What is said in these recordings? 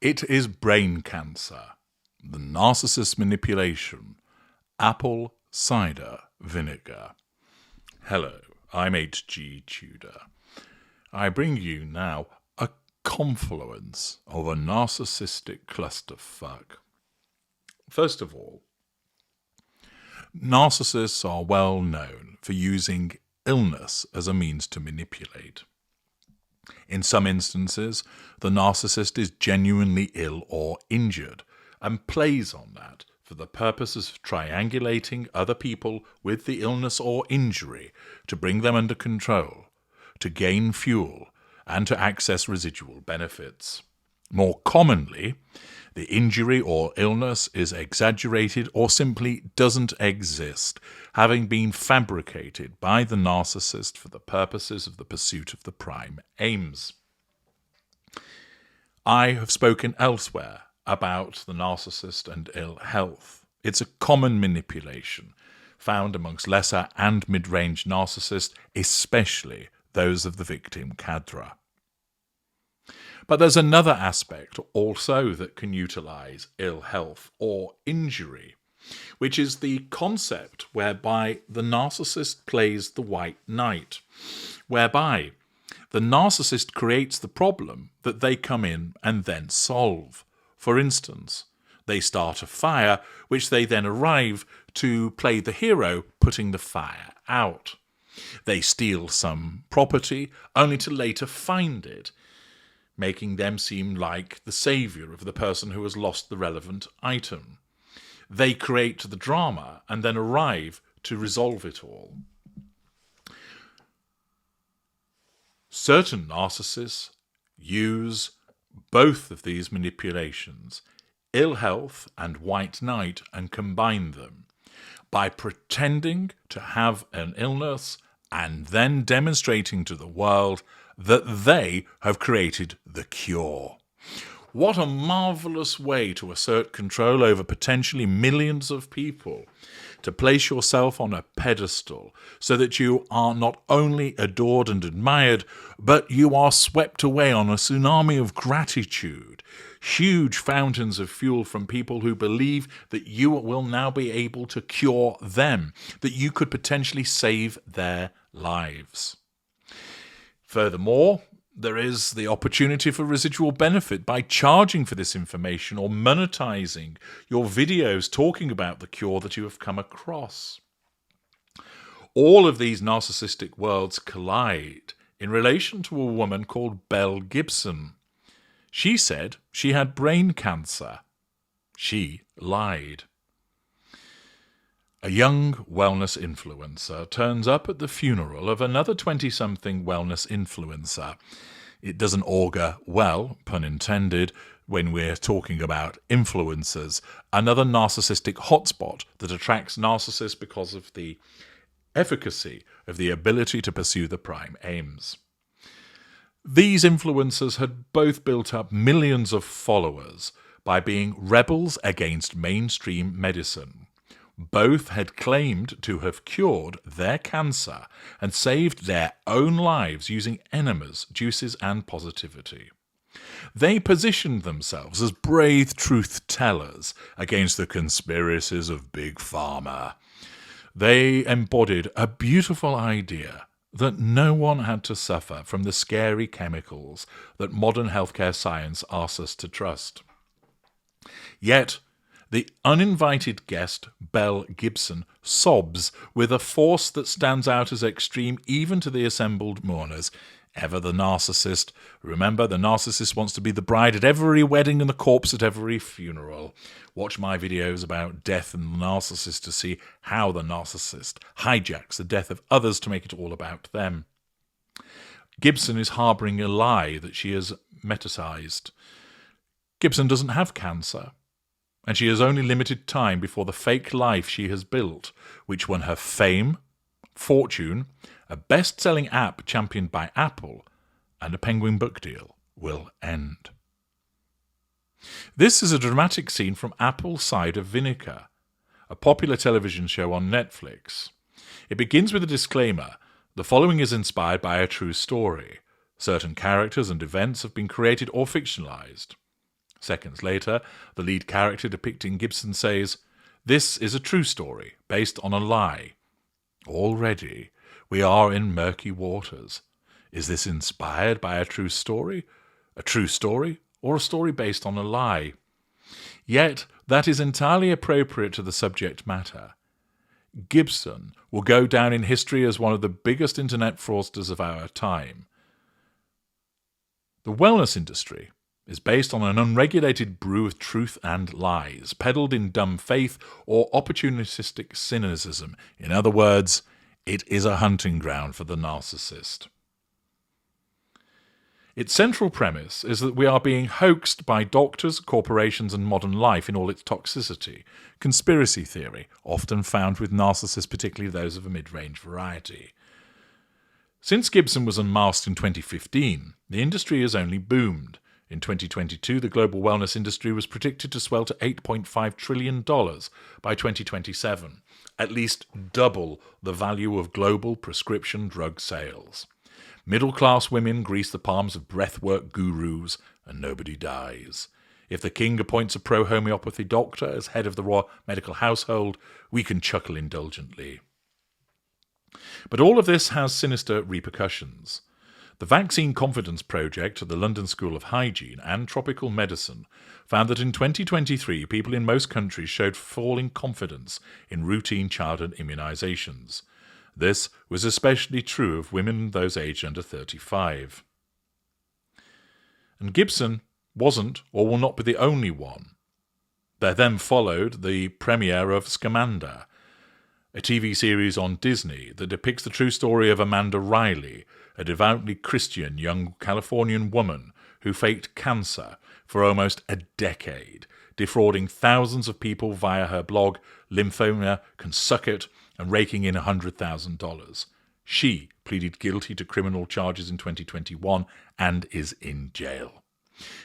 It is brain cancer, the narcissist manipulation, apple cider vinegar. Hello, I'm H.G. Tudor. I bring you now a confluence of a narcissistic clusterfuck. First of all, narcissists are well known for using illness as a means to manipulate. In some instances, the narcissist is genuinely ill or injured and plays on that for the purposes of triangulating other people with the illness or injury to bring them under control, to gain fuel, and to access residual benefits. More commonly, the injury or illness is exaggerated or simply doesn't exist, having been fabricated by the narcissist for the purposes of the pursuit of the prime aims. I have spoken elsewhere about the narcissist and ill health. It's a common manipulation found amongst lesser and mid-range narcissists, especially those of the victim cadre. But there's another aspect also that can utilize ill health or injury, which is the concept whereby the narcissist plays the white knight, whereby the narcissist creates the problem that they come in and then solve. For instance, they start a fire, which they then arrive to play the hero, putting the fire out. They steal some property, only to later find it, making them seem like the saviour of the person who has lost the relevant item. They create the drama and then arrive to resolve it all. Certain narcissists use both of these manipulations, ill health and white knight, and combine them by pretending to have an illness and then demonstrating to the world that they have created the cure. What a marvellous way to assert control over potentially millions of people, to place yourself on a pedestal so that you are not only adored and admired, but you are swept away on a tsunami of gratitude, huge fountains of fuel from people who believe that you will now be able to cure them, that you could potentially save their lives. Furthermore, there is the opportunity for residual benefit by charging for this information or monetizing your videos talking about the cure that you have come across. All of these narcissistic worlds collide in relation to a woman called Belle Gibson. She said she had brain cancer. She lied. A young wellness influencer turns up at the funeral of another 20-something wellness influencer. It doesn't augur well, pun intended, when we're talking about influencers, another narcissistic hotspot that attracts narcissists because of the efficacy of the ability to pursue the prime aims. These influencers had both built up millions of followers by being rebels against mainstream medicine. Both had claimed to have cured their cancer and saved their own lives using enemas, juices, and positivity. They positioned themselves as brave truth tellers against the conspiracies of Big Pharma. They embodied a beautiful idea that no one had to suffer from the scary chemicals that modern healthcare science asks us to trust. Yet, the uninvited guest, Belle Gibson, sobs with a force that stands out as extreme even to the assembled mourners. Ever the narcissist. Remember, the narcissist wants to be the bride at every wedding and the corpse at every funeral. Watch my videos about death and the narcissist to see how the narcissist hijacks the death of others to make it all about them. Gibson is harbouring a lie that she has metasized. Gibson doesn't have cancer, and she has only limited time before the fake life she has built, which won her fame, fortune, a best-selling app championed by Apple, and a Penguin book deal, will end. This is a dramatic scene from Apple Cider Vinegar, a popular television show on Netflix. It begins with a disclaimer. The following is inspired by a true story. Certain characters and events have been created or fictionalized. Seconds later, the lead character depicting Gibson says, "This is a true story, based on a lie." Already, we are in murky waters. Is this inspired by a true story? A true story, or a story based on a lie? Yet, that is entirely appropriate to the subject matter. Gibson will go down in history as one of the biggest internet fraudsters of our time. The wellness industry is based on an unregulated brew of truth and lies, peddled in dumb faith or opportunistic cynicism. In other words, it is a hunting ground for the narcissist. Its central premise is that we are being hoaxed by doctors, corporations, and modern life in all its toxicity. Conspiracy theory, often found with narcissists, particularly those of a mid-range variety. Since Gibson was unmasked in 2015, the industry has only boomed. In 2022, the global wellness industry was predicted to swell to $8.5 trillion by 2027, at least double the value of global prescription drug sales. Middle-class women grease the palms of breathwork gurus, and nobody dies. If the king appoints a pro-homeopathy doctor as head of the royal medical household, we can chuckle indulgently. But all of this has sinister repercussions. The Vaccine Confidence Project at the London School of Hygiene and Tropical Medicine found that in 2023, people in most countries showed falling confidence in routine childhood immunisations. This was especially true of women those aged under 35. And Gibson wasn't or will not be the only one. There then followed the premiere of Scamander, a TV series on Disney that depicts the true story of Amanda Riley, a devoutly Christian young Californian woman who faked cancer for almost a decade, defrauding thousands of people via her blog, Lymphoma Can Suck It, and raking in $100,000. She pleaded guilty to criminal charges in 2021 and is in jail.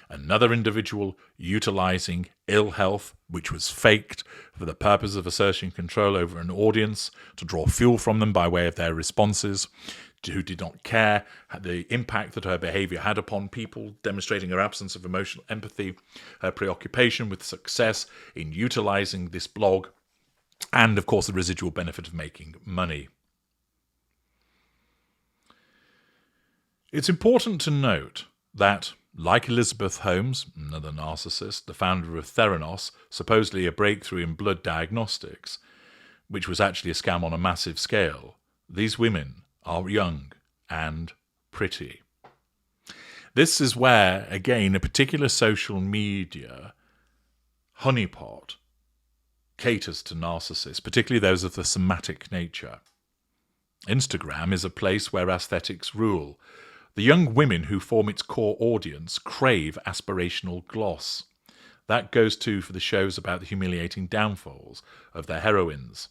Another individual utilizing ill health, which was faked, for the purpose of asserting control over an audience to draw fuel from them by way of their responses, who did not care the impact that her behavior had upon people, demonstrating her absence of emotional empathy, her preoccupation with success in utilizing this blog, and, of course, the residual benefit of making money. It's important to note that, like Elizabeth Holmes, another narcissist, the founder of Theranos, supposedly a breakthrough in blood diagnostics, which was actually a scam on a massive scale, these women are young and pretty. This is where, again, a particular social media, honeypot, caters to narcissists, particularly those of the somatic nature. Instagram is a place where aesthetics rule. The young women who form its core audience crave aspirational gloss. That goes too for the shows about the humiliating downfalls of their heroines.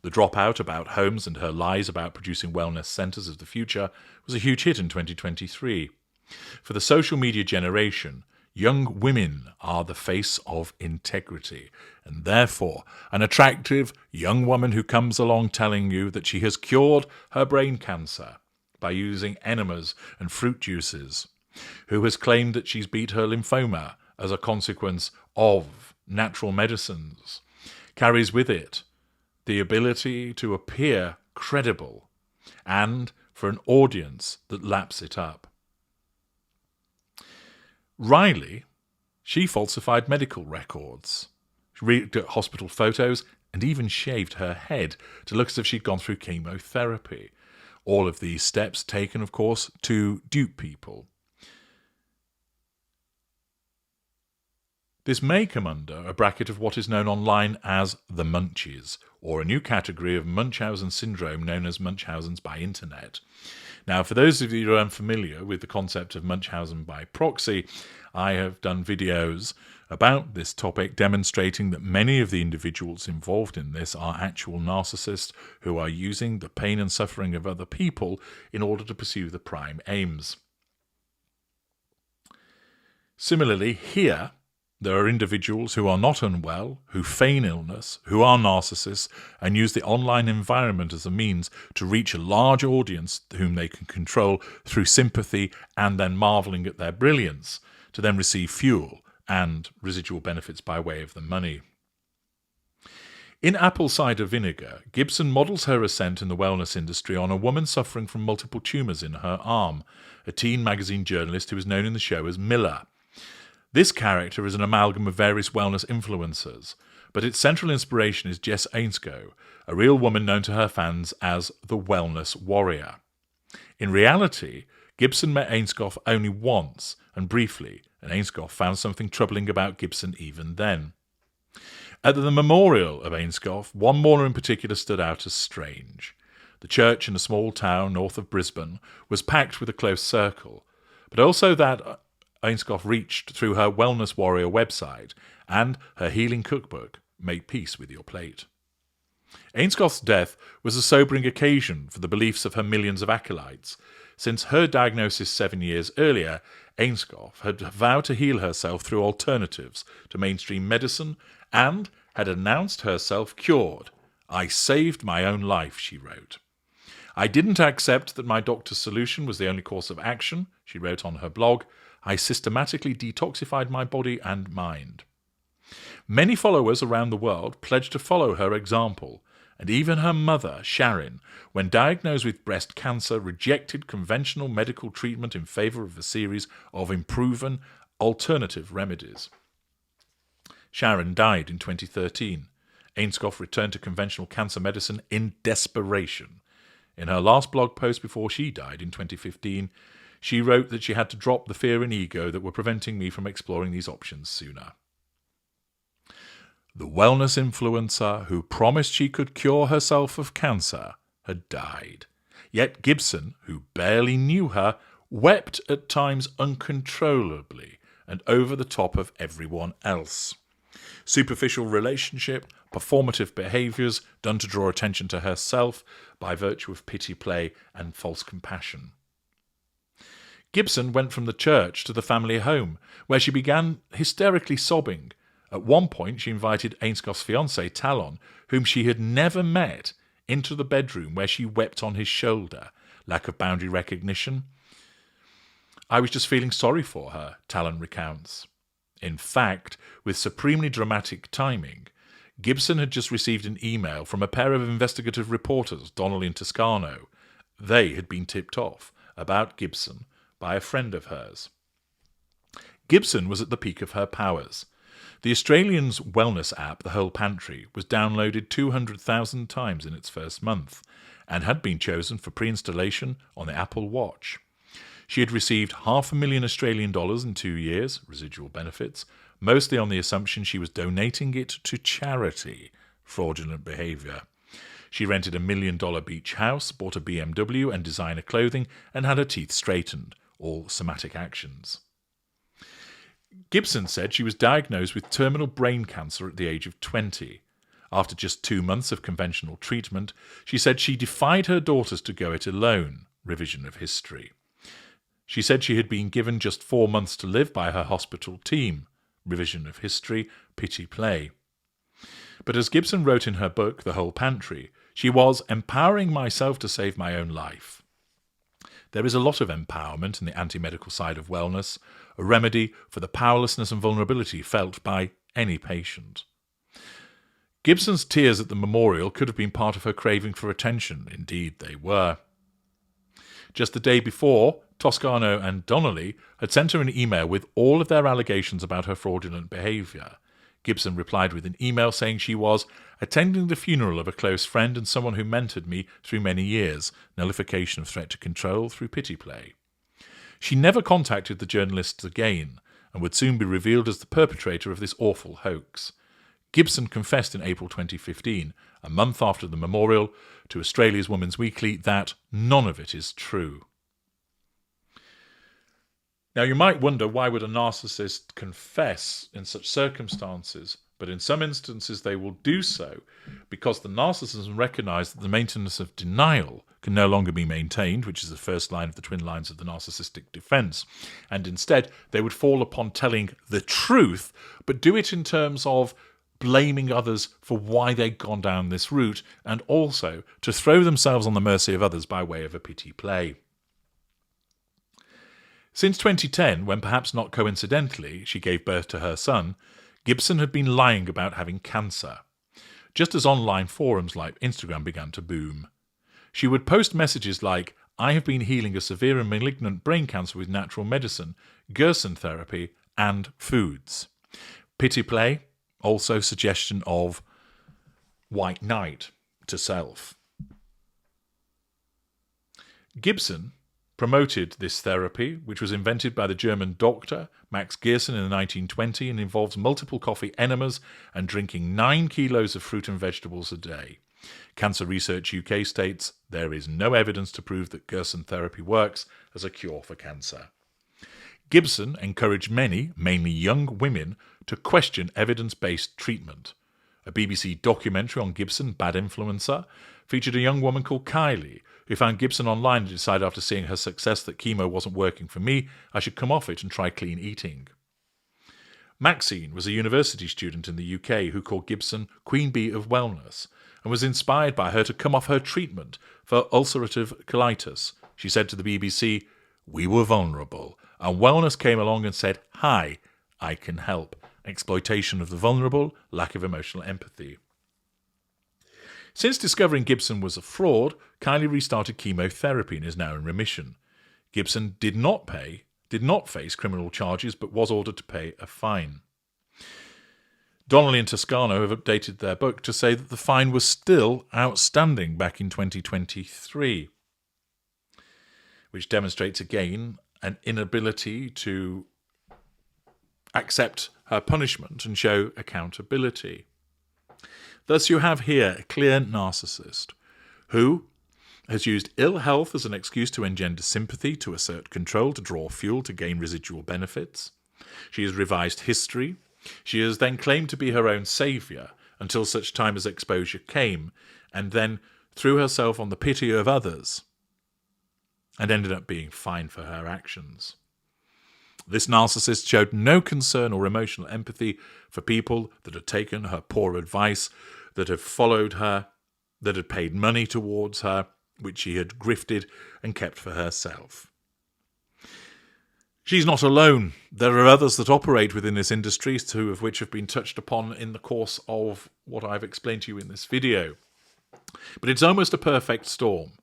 The Dropout about Holmes and her lies about producing wellness centres of the future was a huge hit in 2023. For the social media generation, young women are the face of integrity, and therefore an attractive young woman who comes along telling you that she has cured her brain cancer by using enemas and fruit juices, who has claimed that she's beat her lymphoma as a consequence of natural medicines, carries with it the ability to appear credible and for an audience that laps it up. Riley, she falsified medical records. She looked at hospital photos and even shaved her head to look as if she'd gone through chemotherapy. All of these steps taken, of course, to dupe people. This may come under a bracket of what is known online as the Munchies, or a new category of Munchausen syndrome known as Munchausen's by internet. Now, for those of you who are unfamiliar with the concept of Munchausen by proxy, I have done videos about this topic demonstrating that many of the individuals involved in this are actual narcissists who are using the pain and suffering of other people in order to pursue the prime aims. Similarly, here, there are individuals who are not unwell, who feign illness, who are narcissists, and use the online environment as a means to reach a large audience whom they can control through sympathy and then marvelling at their brilliance, to then receive fuel and residual benefits by way of the money. In Apple Cider Vinegar, Gibson models her ascent in the wellness industry on a woman suffering from multiple tumours in her arm, a teen magazine journalist who is known in the show as Miller. This character is an amalgam of various wellness influencers, but its central inspiration is Jess Ainscough, a real woman known to her fans as the Wellness Warrior. In reality, Gibson met Ainscough only once, and briefly, and Ainscough found something troubling about Gibson even then. At the memorial of Ainscough, one mourner in particular stood out as strange. The church in a small town north of Brisbane was packed with a close circle, but also that Ainscough reached through her Wellness Warrior website and her healing cookbook, Make Peace with Your Plate. Ainscough's death was a sobering occasion for the beliefs of her millions of acolytes. Since her diagnosis 7 years earlier, Ainscough had vowed to heal herself through alternatives to mainstream medicine and had announced herself cured. "I saved my own life," she wrote. "I didn't accept that my doctor's solution was the only course of action," she wrote on her blog. "I systematically detoxified my body and mind." Many followers around the world pledged to follow her example, and even her mother, Sharon, when diagnosed with breast cancer, rejected conventional medical treatment in favour of a series of improving alternative remedies. Sharon died in 2013. Ainscough returned to conventional cancer medicine in desperation. In her last blog post before she died in 2015, she wrote that she had to drop the fear and ego that were preventing me from exploring these options sooner. The wellness influencer who promised she could cure herself of cancer had died. Yet Gibson, who barely knew her, wept at times uncontrollably and over the top of everyone else. Superficial relationship, performative behaviours done to draw attention to herself by virtue of pity play and false compassion. Gibson went from the church to the family home, where she began hysterically sobbing. At one point, she invited Ainscough's fiancé, Talon, whom she had never met, into the bedroom where she wept on his shoulder. Lack of boundary recognition. "I was just feeling sorry for her," Talon recounts. In fact, with supremely dramatic timing, Gibson had just received an email from a pair of investigative reporters, Donnelly and Toscano. They had been tipped off about Gibson by a friend of hers. Gibson was at the peak of her powers. The Australian's wellness app, The Whole Pantry, was downloaded 200,000 times in its first month and had been chosen for pre-installation on the Apple Watch. She had received $500,000 Australian in 2 years, residual benefits, mostly on the assumption she was donating it to charity, fraudulent behaviour. She rented $1 million beach house, bought a BMW and designer clothing, and had her teeth straightened, all somatic actions. Gibson said she was diagnosed with terminal brain cancer at the age of 20. After just 2 months of conventional treatment, she said she defied her daughters to go it alone, revision of history. She said she had been given just 4 months to live by her hospital team, revision of history, pity play. But as Gibson wrote in her book, The Whole Pantry, she was empowering myself to save my own life. There is a lot of empowerment in the anti-medical side of wellness, a remedy for the powerlessness and vulnerability felt by any patient. Gibson's tears at the memorial could have been part of her craving for attention. Indeed, they were. Just the day before, Toscano and Donnelly had sent her an email with all of their allegations about her fraudulent behaviour. Gibson replied with an email saying she was attending the funeral of a close friend and someone who mentored me through many years, nullification of threat to control through pity play. She never contacted the journalists again and would soon be revealed as the perpetrator of this awful hoax. Gibson confessed in April 2015, a month after the memorial, to Australia's Women's Weekly that none of it is true. Now, you might wonder, why would a narcissist confess in such circumstances? But in some instances they will do so because the narcissism recognise that the maintenance of denial can no longer be maintained, which is the first line of the twin lines of the narcissistic defence, and instead they would fall upon telling the truth, but do it in terms of blaming others for why they'd gone down this route, and also to throw themselves on the mercy of others by way of a pity play. Since 2010, when perhaps not coincidentally she gave birth to her son, Gibson had been lying about having cancer, just as online forums like Instagram began to boom. She would post messages like, "I have been healing a severe and malignant brain cancer with natural medicine, Gerson therapy, and foods." Pity play, also suggestion of white knight to self. Gibson promoted this therapy, which was invented by the German doctor Max Gerson in the 1920s and involves multiple coffee enemas and drinking 9 kilos of fruit and vegetables a day. Cancer Research UK states there is no evidence to prove that Gerson therapy works as a cure for cancer. Gibson encouraged many, mainly young women, to question evidence-based treatment. A BBC documentary on Gibson, Bad Influencer, featured a young woman called Kylie, who found Gibson online and decided after seeing her success that chemo wasn't working for me, I should come off it and try clean eating. Maxine was a university student in the UK who called Gibson Queen Bee of Wellness and was inspired by her to come off her treatment for ulcerative colitis. She said to the BBC, "We were vulnerable, and Wellness came along and said, 'Hi, I can help.' Exploitation of the vulnerable, lack of emotional empathy." Since discovering Gibson was a fraud, Kylie restarted chemotherapy and is now in remission. Gibson did not face criminal charges, but was ordered to pay a fine. Donnelly and Toscano have updated their book to say that the fine was still outstanding back in 2023, which demonstrates again an inability to accept her punishment and show accountability. Thus you have here a clear narcissist who has used ill health as an excuse to engender sympathy, to assert control, to draw fuel, to gain residual benefits. She has revised history. She has then claimed to be her own saviour until such time as exposure came, and then threw herself on the pity of others and ended up being fined for her actions. This narcissist showed no concern or emotional empathy for people that had taken her poor advice, that had followed her, that had paid money towards her, which she had grifted and kept for herself. She's not alone. There are others that operate within this industry, two of which have been touched upon in the course of what I've explained to you in this video. But it's almost a perfect storm.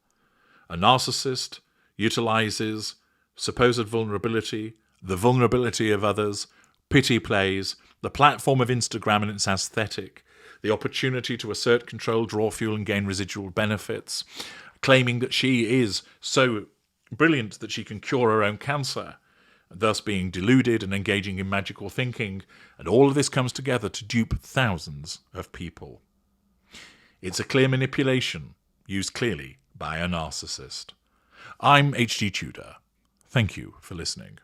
A narcissist utilises supposed vulnerability, the vulnerability of others, pity plays, the platform of Instagram and its aesthetic, the opportunity to assert control, draw fuel and gain residual benefits, claiming that she is so brilliant that she can cure her own cancer, thus being deluded and engaging in magical thinking, and all of this comes together to dupe thousands of people. It's a clear manipulation, used clearly by a narcissist. I'm H.G. Tudor. Thank you for listening.